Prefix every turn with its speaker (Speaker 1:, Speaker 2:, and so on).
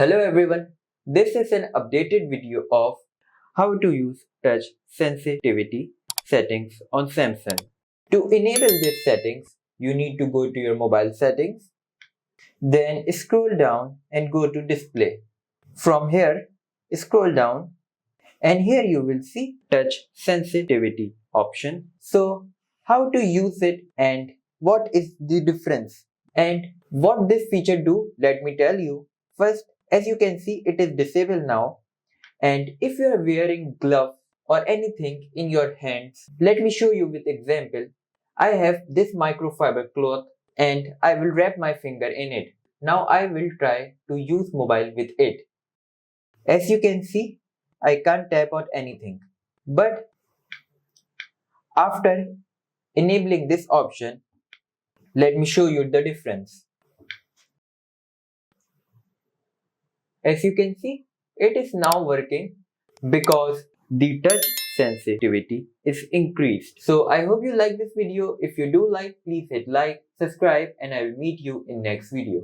Speaker 1: Hello everyone, this is an updated video of how to use touch sensitivity settings on Samsung. To enable these settings, you need to go to your mobile settings, then scroll down and go to display. From here, scroll down and here you will see touch sensitivity option. So how to use it and what is the difference and what this feature do, let me tell you. First, as you can see, it is disabled now, and if you are wearing glove or anything in your hands, let me show you with example. I have this microfiber cloth and I will wrap my finger in it. Now I will try to use mobile with it. As you can see, I can't tap out anything. But after enabling this option, let me show you the difference. As you can see, it is now working because the touch sensitivity is increased. So I hope you like this video. If you do like, please hit like, subscribe, and I will meet you in next video.